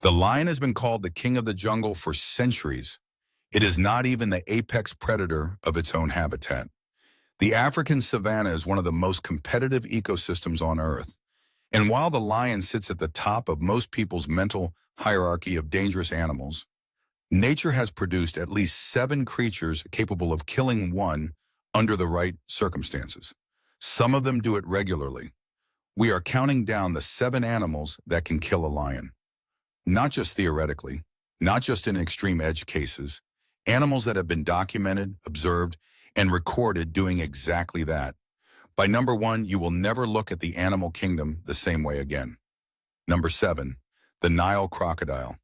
The lion has been called the king of the jungle for centuries. It is not even the apex predator of its own habitat. The African savanna is one of the most competitive ecosystems on Earth. And while the lion sits at the top of most people's mental hierarchy of dangerous animals, nature has produced at least 7 creatures capable of killing one under the right circumstances. Some of them do it regularly. We are counting down the 7 animals that can kill a lion. Not just theoretically, not just in extreme edge cases, animals that have been documented, observed, and recorded doing exactly that. By number 1, you will never look at the animal kingdom the same way again. Number 7, the Nile crocodile.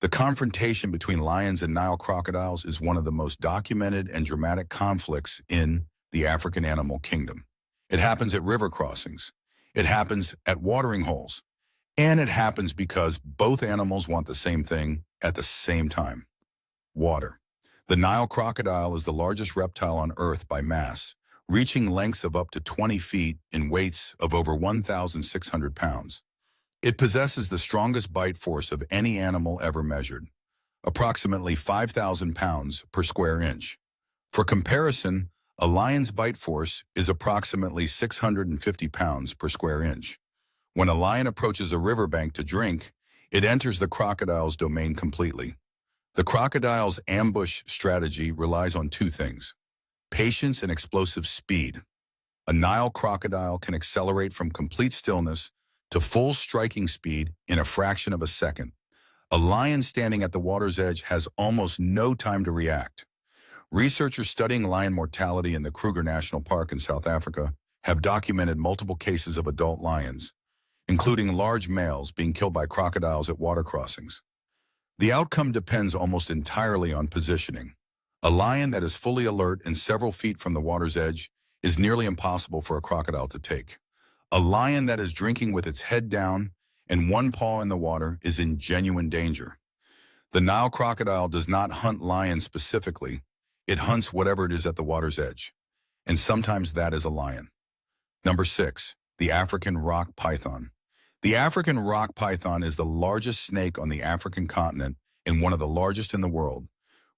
The confrontation between lions and Nile crocodiles is one of the most documented and dramatic conflicts in the African animal kingdom. It happens at river crossings. It happens at watering holes. And it happens because both animals want the same thing at the same time: water. The Nile crocodile is the largest reptile on Earth by mass, reaching lengths of up to 20 feet and weights of over 1,600 pounds. It possesses the strongest bite force of any animal ever measured, approximately 5,000 pounds per square inch. For comparison, a lion's bite force is approximately 650 pounds per square inch. When a lion approaches a riverbank to drink, it enters the crocodile's domain completely. The crocodile's ambush strategy relies on 2 things: patience and explosive speed. A Nile crocodile can accelerate from complete stillness to full striking speed in a fraction of a second. A lion standing at the water's edge has almost no time to react. Researchers studying lion mortality in the Kruger National Park in South Africa have documented multiple cases of adult lions, including large males being killed by crocodiles at water crossings. The outcome depends almost entirely on positioning. A lion that is fully alert and several feet from the water's edge is nearly impossible for a crocodile to take. A lion that is drinking with its head down and one paw in the water is in genuine danger. The Nile crocodile does not hunt lions specifically. It hunts whatever it is at the water's edge. And sometimes that is a lion. Number 6, the African rock python. The African rock python is the largest snake on the African continent and one of the largest in the world,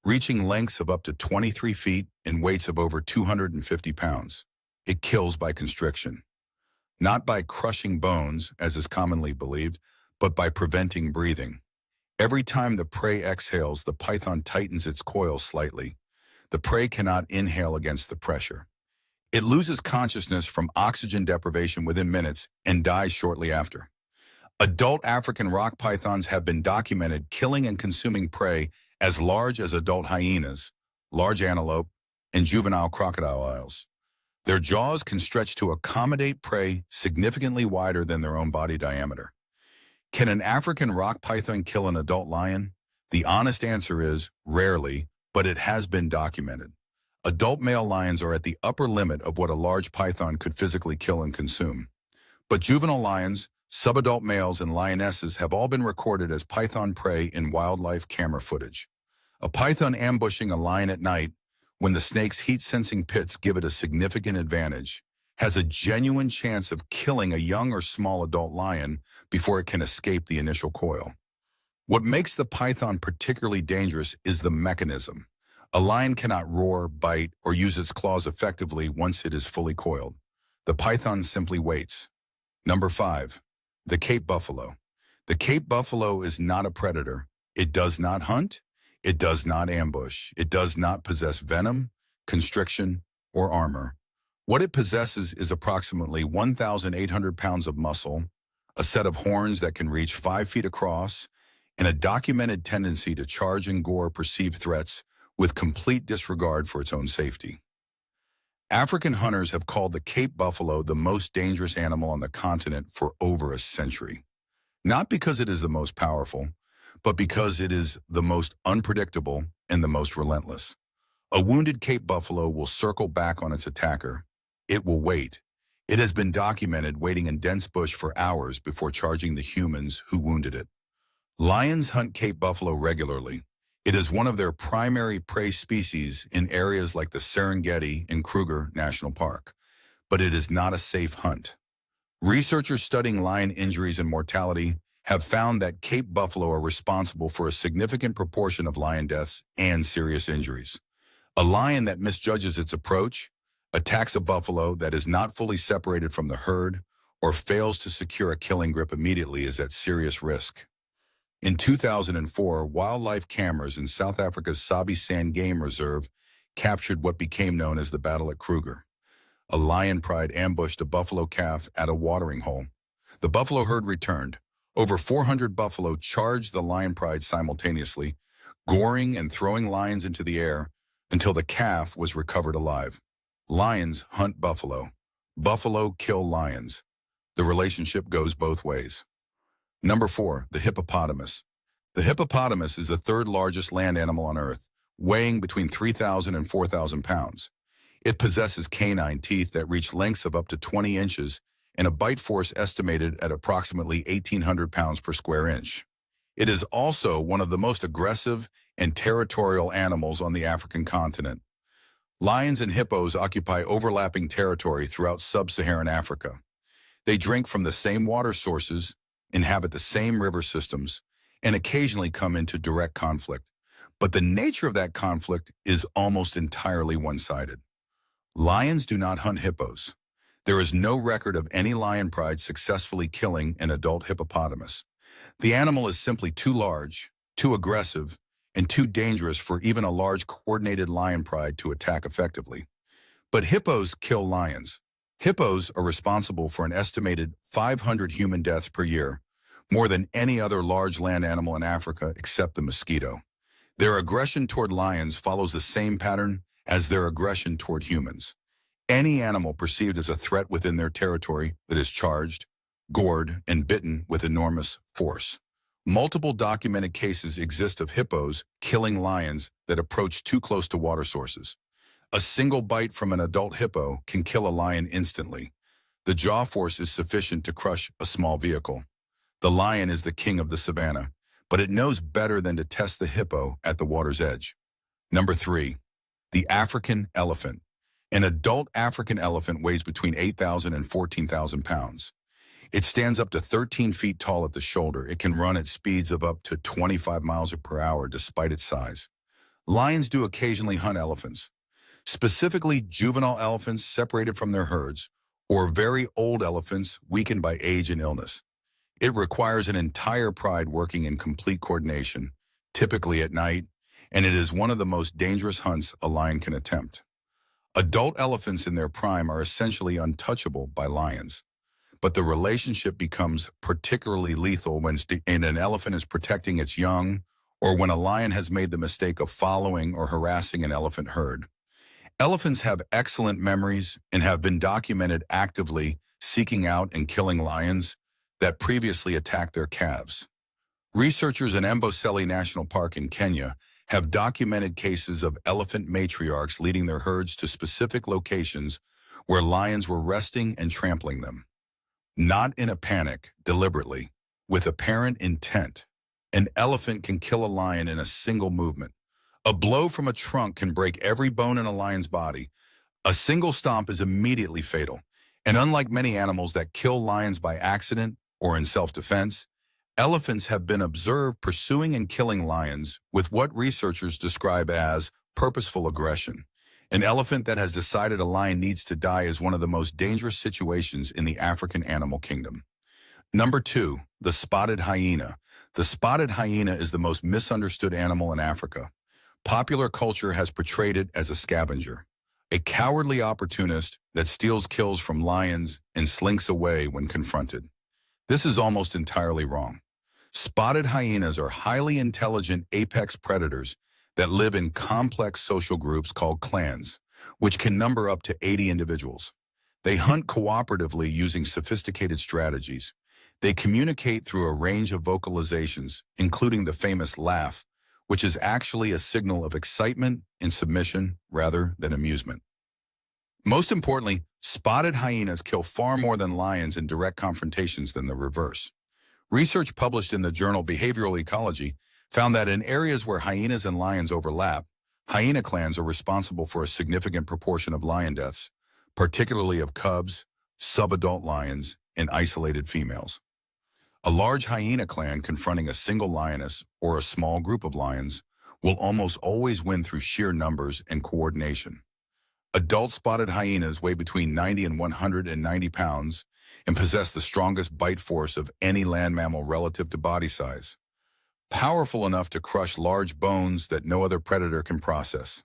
reaching lengths of up to 23 feet and weights of over 250 pounds. It kills by constriction. Not by crushing bones, as is commonly believed, but by preventing breathing. Every time the prey exhales, the python tightens its coils slightly. The prey cannot inhale against the pressure. It loses consciousness from oxygen deprivation within minutes and dies shortly after. Adult African rock pythons have been documented killing and consuming prey as large as adult hyenas, large antelope, and juvenile crocodiles. Their jaws can stretch to accommodate prey significantly wider than their own body diameter. Can an African rock python kill an adult lion? The honest answer is rarely, but it has been documented. Adult male lions are at the upper limit of what a large python could physically kill and consume. But juvenile lions, subadult males, and lionesses have all been recorded as python prey in wildlife camera footage. A python ambushing a lion at night, when the snake's heat-sensing pits give it a significant advantage, has a genuine chance of killing a young or small adult lion before it can escape the initial coil. What makes the python particularly dangerous is the mechanism. A lion cannot roar, bite, or use its claws effectively once it is fully coiled. The python simply waits. Number 5, the Cape buffalo. The Cape buffalo is not a predator. It does not hunt. It does not ambush. It does not possess venom, constriction, or armor. What it possesses is approximately 1,800 pounds of muscle, a set of horns that can reach 5 feet across, and a documented tendency to charge and gore perceived threats with complete disregard for its own safety. African hunters have called the Cape buffalo the most dangerous animal on the continent for over a century. Not because it is the most powerful, but because it is the most unpredictable and the most relentless. A wounded Cape buffalo will circle back on its attacker. It will wait. It has been documented waiting in dense bush for hours before charging the humans who wounded it. Lions hunt Cape buffalo regularly. It is one of their primary prey species in areas like the Serengeti and Kruger National Park, but it is not a safe hunt. Researchers studying lion injuries and mortality have found that Cape buffalo are responsible for a significant proportion of lion deaths and serious injuries. A lion that misjudges its approach, attacks a buffalo that is not fully separated from the herd, or fails to secure a killing grip immediately is at serious risk. In 2004, wildlife cameras in South Africa's Sabi Sand Game Reserve captured what became known as the Battle at Kruger. A lion pride ambushed a buffalo calf at a watering hole. The buffalo herd returned. Over 400 buffalo charged the lion pride simultaneously, goring and throwing lions into the air until the calf was recovered alive. Lions hunt buffalo. Buffalo kill lions. The relationship goes both ways. Number 4, the hippopotamus. The hippopotamus is the third largest land animal on Earth, weighing between 3,000 and 4,000 pounds. It possesses canine teeth that reach lengths of up to 20 inches and a bite force estimated at approximately 1,800 pounds per square inch. It is also one of the most aggressive and territorial animals on the African continent. Lions and hippos occupy overlapping territory throughout sub-Saharan Africa. They drink from the same water sources, inhabit the same river systems, and occasionally come into direct conflict. But the nature of that conflict is almost entirely one-sided. Lions do not hunt hippos. There is no record of any lion pride successfully killing an adult hippopotamus. The animal is simply too large, too aggressive, and too dangerous for even a large coordinated lion pride to attack effectively. But hippos kill lions. Hippos are responsible for an estimated 500 human deaths per year, more than any other large land animal in Africa except the mosquito. Their aggression toward lions follows the same pattern as their aggression toward humans. Any animal perceived as a threat within their territory that is charged, gored, and bitten with enormous force. Multiple documented cases exist of hippos killing lions that approach too close to water sources. A single bite from an adult hippo can kill a lion instantly. The jaw force is sufficient to crush a small vehicle. The lion is the king of the savannah, but it knows better than to test the hippo at the water's edge. Number 3, the African elephant. An adult African elephant weighs between 8,000 and 14,000 pounds. It stands up to 13 feet tall at the shoulder. It can run at speeds of up to 25 miles per hour despite its size. Lions do occasionally hunt elephants, specifically juvenile elephants separated from their herds, or very old elephants weakened by age and illness. It requires an entire pride working in complete coordination, typically at night, and it is one of the most dangerous hunts a lion can attempt. Adult elephants in their prime are essentially untouchable by lions, but the relationship becomes particularly lethal when an elephant is protecting its young or when a lion has made the mistake of following or harassing an elephant herd. Elephants have excellent memories and have been documented actively seeking out and killing lions that previously attacked their calves. Researchers in Amboseli National Park in Kenya have documented cases of elephant matriarchs leading their herds to specific locations where lions were resting and trampling them. Not in a panic, deliberately, with apparent intent. An elephant can kill a lion in a single movement. A blow from a trunk can break every bone in a lion's body. A single stomp is immediately fatal. And unlike many animals that kill lions by accident or in self-defense, elephants have been observed pursuing and killing lions with what researchers describe as purposeful aggression. An elephant that has decided a lion needs to die is one of the most dangerous situations in the African animal kingdom. Number 2, the spotted hyena. The spotted hyena is the most misunderstood animal in Africa. Popular culture has portrayed it as a scavenger, a cowardly opportunist that steals kills from lions and slinks away when confronted. This is almost entirely wrong. Spotted hyenas are highly intelligent apex predators that live in complex social groups called clans, which can number up to 80 individuals. They hunt cooperatively using sophisticated strategies. They communicate through a range of vocalizations, including the famous laugh, which is actually a signal of excitement and submission rather than amusement. Most importantly, spotted hyenas kill far more than lions in direct confrontations than the reverse. Research published in the journal Behavioral Ecology found that in areas where hyenas and lions overlap, hyena clans are responsible for a significant proportion of lion deaths, particularly of cubs, subadult lions, and isolated females. A large hyena clan confronting a single lioness or a small group of lions will almost always win through sheer numbers and coordination. Adult spotted hyenas weigh between 90 and 190 pounds and possess the strongest bite force of any land mammal relative to body size, powerful enough to crush large bones that no other predator can process.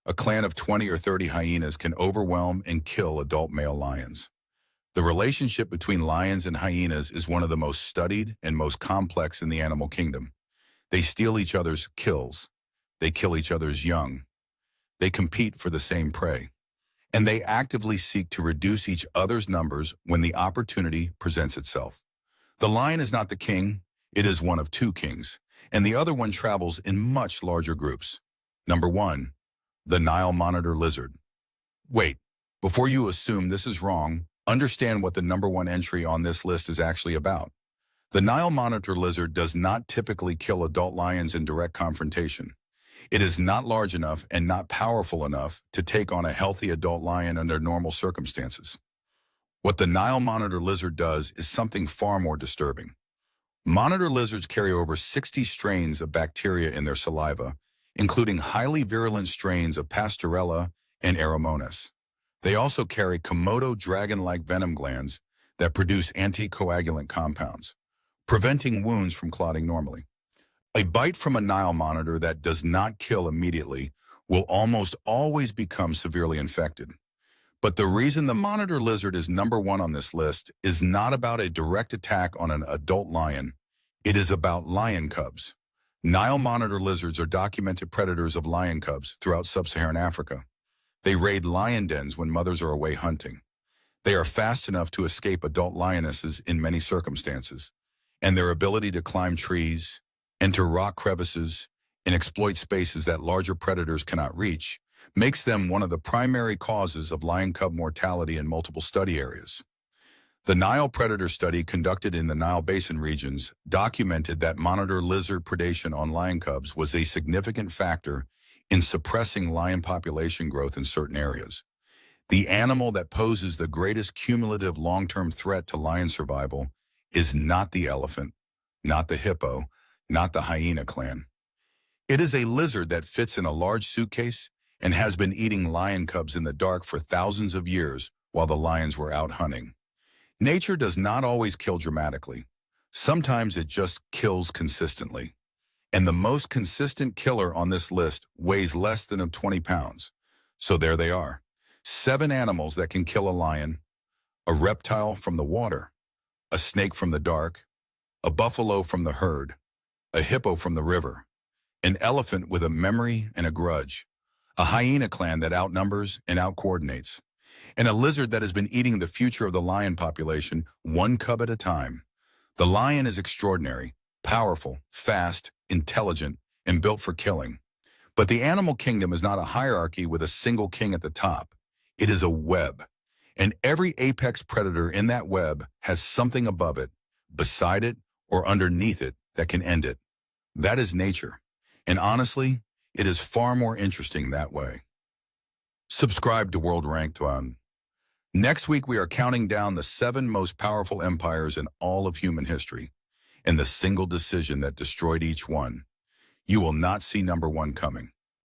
A clan of 20 or 30 hyenas can overwhelm and kill adult male lions. The relationship between lions and hyenas is one of the most studied and most complex in the animal kingdom. They steal each other's kills. They kill each other's young. They compete for the same prey. And they actively seek to reduce each other's numbers when the opportunity presents itself. The lion is not the king, it is one of two kings, and the other one travels in much larger groups. Number 1. The Nile monitor lizard. Wait, before you assume this is wrong, understand what the number 1 entry on this list is actually about. The Nile monitor lizard does not typically kill adult lions in direct confrontation. It is not large enough and not powerful enough to take on a healthy adult lion under normal circumstances. What the Nile monitor lizard does is something far more disturbing. Monitor lizards carry over 60 strains of bacteria in their saliva, including highly virulent strains of Pastorella and Aeromonas. They also carry Komodo dragon-like venom glands that produce anticoagulant compounds, preventing wounds from clotting normally. A bite from a Nile monitor that does not kill immediately will almost always become severely infected. But the reason the monitor lizard is number 1 on this list is not about a direct attack on an adult lion. It is about lion cubs. Nile monitor lizards are documented predators of lion cubs throughout sub-Saharan Africa. They raid lion dens when mothers are away hunting. They are fast enough to escape adult lionesses in many circumstances, and their ability to climb trees, enter rock crevices, and exploit spaces that larger predators cannot reach makes them one of the primary causes of lion cub mortality in multiple study areas. The Nile predator study conducted in the Nile Basin regions documented that monitor lizard predation on lion cubs was a significant factor in suppressing lion population growth in certain areas. The animal that poses the greatest cumulative long-term threat to lion survival is not the elephant, not the hippo, not the hyena clan. It is a lizard that fits in a large suitcase and has been eating lion cubs in the dark for thousands of years while the lions were out hunting. Nature does not always kill dramatically. Sometimes it just kills consistently. And the most consistent killer on this list weighs less than 20 pounds. So there they are. 7 animals that can kill a lion, a reptile from the water, a snake from the dark, a buffalo from the herd, a hippo from the river, an elephant with a memory and a grudge, a hyena clan that outnumbers and outcoordinates, and a lizard that has been eating the future of the lion population one cub at a time. The lion is extraordinary, powerful, fast, intelligent, and built for killing. But the animal kingdom is not a hierarchy with a single king at the top. It is a web, and every apex predator in that web has something above it, beside it, or underneath it that can end it. That is nature, and honestly, it is far more interesting that way. Subscribe to World Ranked One. Next week, we are counting down the 7 most powerful empires in all of human history, and the single decision that destroyed each one. You will not see number 1 coming.